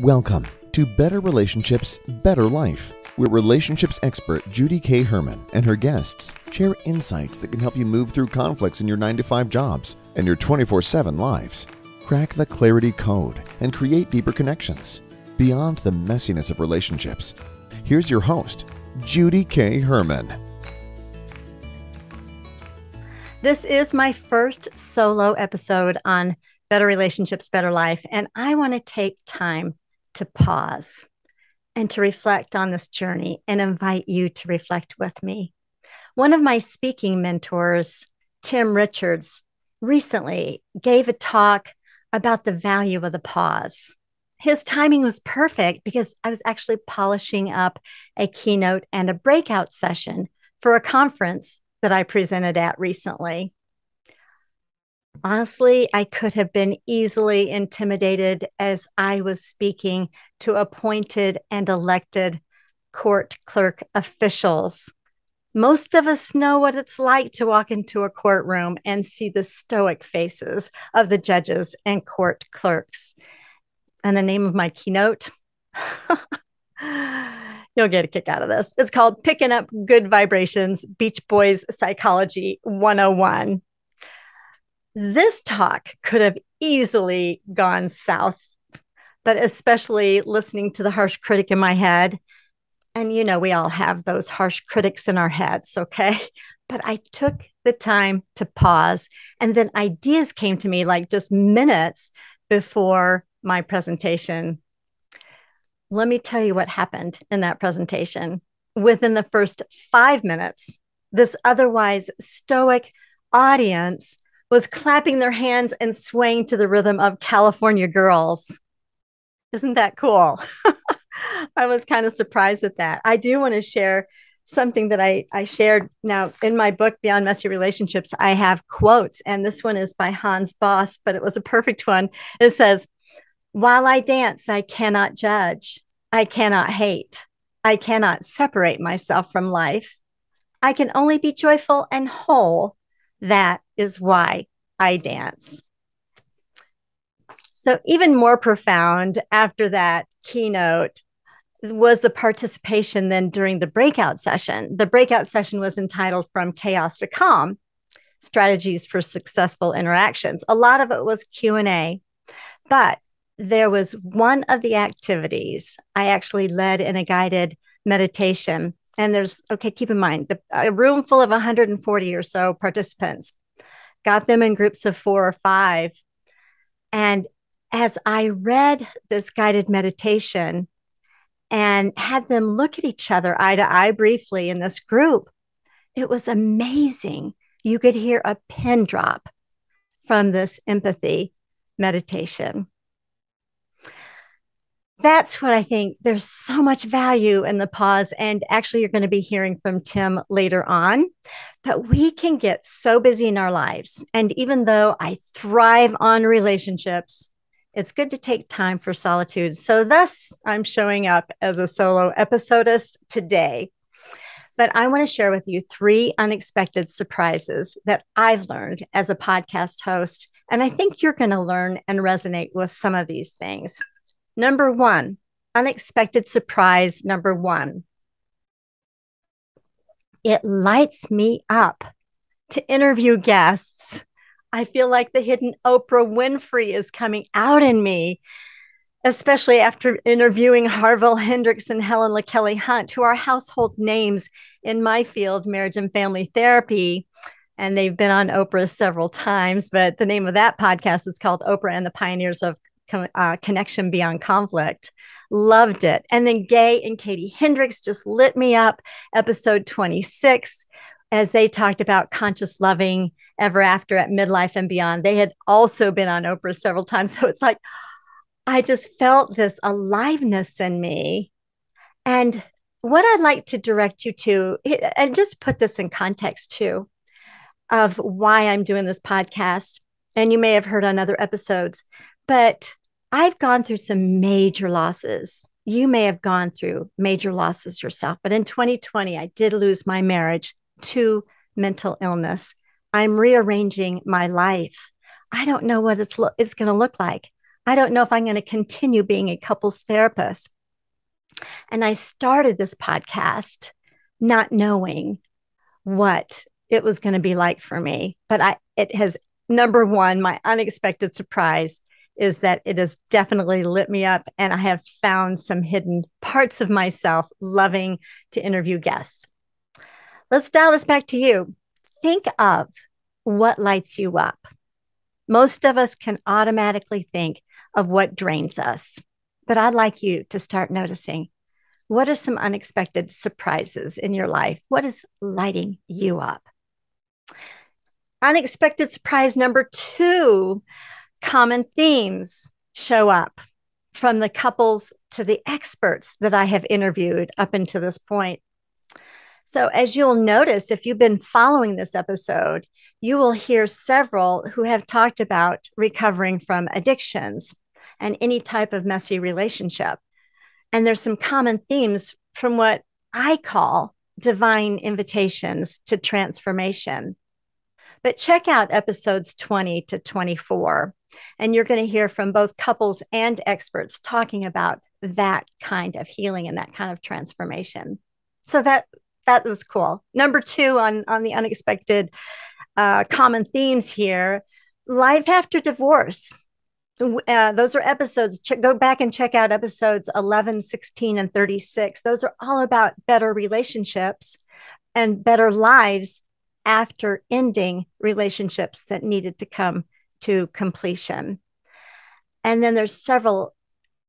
Welcome to Better Relationships, Better Life, where relationships expert Judy K Herman and her guests share insights that can help you move through conflicts in your 9-to-5 jobs and your 24/7 lives. Crack the clarity code and create deeper connections beyond the messiness of relationships. Here's your host, Judy K Herman. This is my first solo episode on Better Relationships, Better Life, and I want to take time to pause and to reflect on this journey and invite you to reflect with me. One of my speaking mentors, Tim Richards, recently gave a talk about the value of the pause. His timing was perfect because I was actually polishing up a keynote and a breakout session for a conference that I presented at recently. Honestly, I could have been easily intimidated as I was speaking to appointed and elected court clerk officials. Most of us know what it's like to walk into a courtroom and see the stoic faces of the judges and court clerks. And the name of my keynote, you'll get a kick out of this. It's called Picking Up Good Vibrations, Beach Boys Psychology 101. This talk could have easily gone south, but especially listening to the harsh critic in my head. And you know, we all have those harsh critics in our heads, okay? But I took the time to pause, and then ideas came to me like just minutes before my presentation. Let me tell you what happened in that presentation. Within the first 5 minutes, this otherwise stoic audience was clapping their hands and swaying to the rhythm of California Girls. Isn't that cool? I was kind of surprised at that. I do want to share something that I shared now in my book, Beyond Messy Relationships. I have quotes, and this one is by Hans Boss, but it was a perfect one. It says, "While I dance, I cannot judge. I cannot hate. I cannot separate myself from life. I can only be joyful and whole. That is why I dance." So even more profound after that keynote was the participation then during the breakout session. The breakout session was entitled From Chaos to Calm, Strategies for Successful Interactions. A lot of it was Q&A, but there was one of the activities I actually led in a guided meditation. And keep in mind, a room full of 140 or so participants, got them in groups of 4 or 5. And as I read this guided meditation and had them look at each other eye to eye briefly in this group, it was amazing. You could hear a pin drop from this empathy meditation. That's what I think. There's so much value in the pause. And actually, you're going to be hearing from Tim later on. But we can get so busy in our lives. And even though I thrive on relationships, it's good to take time for solitude. So thus, I'm showing up as a solo episodist today. But I want to share with you 3 unexpected surprises that I've learned as a podcast host. And I think you're going to learn and resonate with some of these things. Number 1, unexpected surprise number 1. It lights me up to interview guests. I feel like the hidden Oprah Winfrey is coming out in me, especially after interviewing Harville Hendricks and Helen LaKelly Hunt, who are household names in my field, marriage and family therapy. And they've been on Oprah several times, but the name of that podcast is called Oprah and the Pioneers of Connection Beyond Conflict. Loved it. And then Gay and Katie Hendricks just lit me up. Episode 26, as they talked about conscious loving ever after at midlife and beyond. They had also been on Oprah several times. So it's like, I just felt this aliveness in me. And what I'd like to direct you to, and just put this in context too, of why I'm doing this podcast. And you may have heard on other episodes, but I've gone through some major losses. You may have gone through major losses yourself, but in 2020, I did lose my marriage to mental illness. I'm rearranging my life. I don't know what it's going to look like. I don't know if I'm going to continue being a couples therapist. And I started this podcast not knowing what it was going to be like for me. But it has, number one, my unexpected surprise is that it has definitely lit me up. And I have found some hidden parts of myself loving to interview guests. Let's dial this back to you. Think of what lights you up. Most of us can automatically think of what drains us. But I'd like you to start noticing, what are some unexpected surprises in your life? What is lighting you up? Unexpected surprise number 2, common themes show up from the couples to the experts that I have interviewed up until this point. So as you'll notice, if you've been following this episode, you will hear several who have talked about recovering from addictions and any type of messy relationship. And there's some common themes from what I call divine invitations to transformation. But check out episodes 20 to 24, and you're going to hear from both couples and experts talking about that kind of healing and that kind of transformation. So that was cool. Number 2 on the unexpected common themes here, life after divorce. Those are episodes. Go back and check out episodes 11, 16, and 36. Those are all about better relationships and better lives after ending relationships that needed to come to completion. And then there's several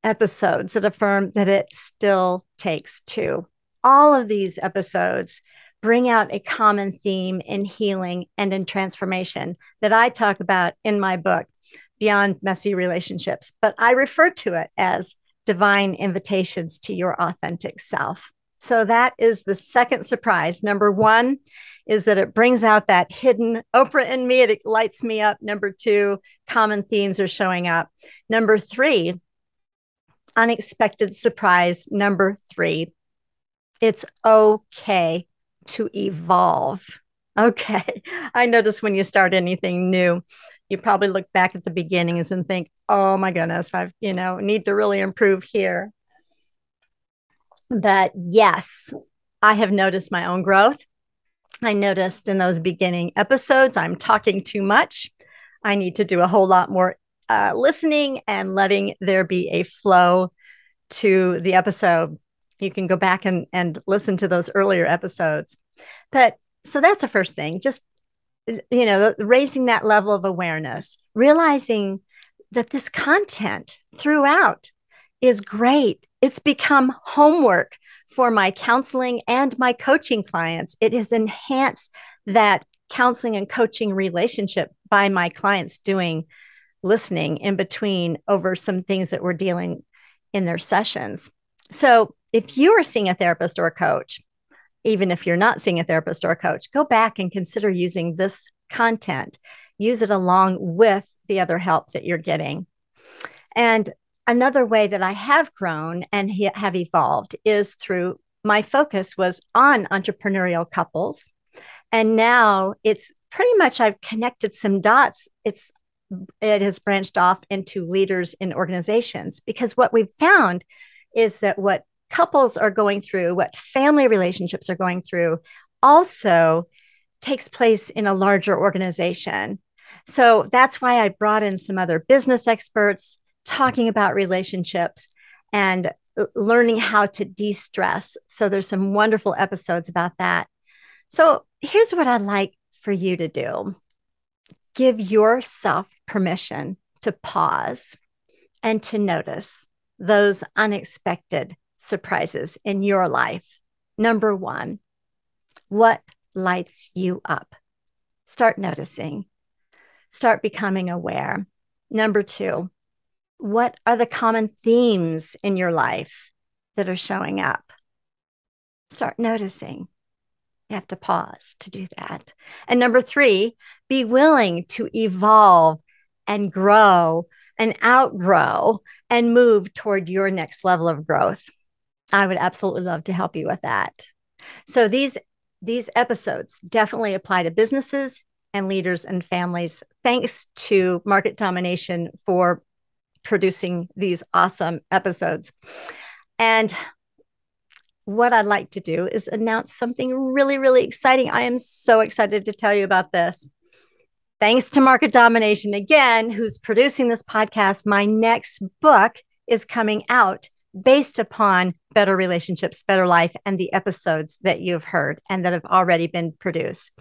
episodes that affirm that it still takes 2. All of these episodes bring out a common theme in healing and in transformation that I talk about in my book, Beyond Messy Relationships, but I refer to it as divine invitations to your authentic self. So that is the second surprise. Number 1 is that it brings out that hidden Oprah in me. It lights me up. Number 2, common themes are showing up. Number 3, unexpected surprise. Number 3, it's okay to evolve. Okay. I notice when you start anything new, you probably look back at the beginnings and think, oh my goodness, I've, need to really improve here. But yes, I have noticed my own growth. I noticed in those beginning episodes, I'm talking too much. I need to do a whole lot more listening and letting there be a flow to the episode. You can go back and listen to those earlier episodes. But so that's the first thing, just, raising that level of awareness, realizing that this content throughout is great. It's become homework for my counseling and my coaching clients. It has enhanced that counseling and coaching relationship by my clients listening in between over some things that we're dealing in their sessions. So if you are seeing a therapist or a coach, even if you're not seeing a therapist or a coach, go back and consider using this content. Use it along with the other help that you're getting. And another way that I have grown and have evolved is through my focus was on entrepreneurial couples. And now it's pretty much I've connected some dots. It has branched off into leaders in organizations, because what we've found is that what couples are going through, what family relationships are going through, also takes place in a larger organization. So that's why I brought in some other business experts talking about relationships and learning how to de-stress. So there's some wonderful episodes about that. So here's what I'd like for you to do. Give yourself permission to pause and to notice those unexpected surprises in your life. Number 1, what lights you up? Start noticing. Start becoming aware. Number 2, what are the common themes in your life that are showing up? Start noticing. You have to pause to do that. And number 3, be willing to evolve and grow and outgrow and move toward your next level of growth. I would absolutely love to help you with that. So these episodes definitely apply to businesses and leaders and families. Thanks to Market Domination for producing these awesome episodes. And what I'd like to do is announce something really, really exciting. I am so excited to tell you about this. Thanks to Market Domination again, who's producing this podcast, my next book is coming out based upon Better Relationships, Better Life, and the episodes that you've heard and that have already been produced.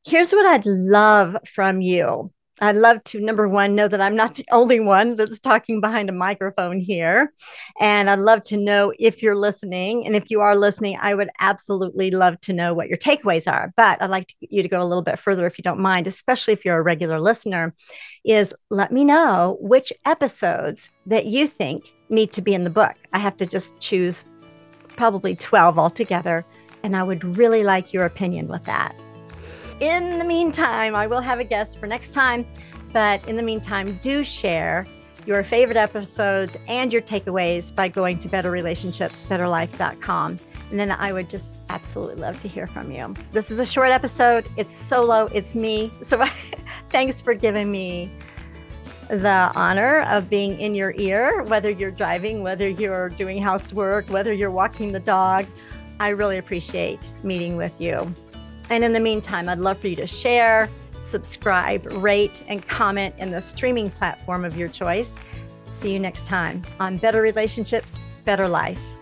Here's what I'd love from you. I'd love to, number one, know that I'm not the only one that's talking behind a microphone here. And I'd love to know if you're listening. And if you are listening, I would absolutely love to know what your takeaways are. But I'd like you to go a little bit further, if you don't mind, especially if you're a regular listener, is let me know which episodes that you think need to be in the book. I have to just choose probably 12 altogether. And I would really like your opinion with that. In the meantime, I will have a guest for next time. But in the meantime, do share your favorite episodes and your takeaways by going to betterrelationshipsbetterlife.com. And then I would just absolutely love to hear from you. This is a short episode. It's solo. It's me. So thanks for giving me the honor of being in your ear, whether you're driving, whether you're doing housework, whether you're walking the dog. I really appreciate meeting with you. And in the meantime, I'd love for you to share, subscribe, rate, and comment in the streaming platform of your choice. See you next time on Better Relationships, Better Life.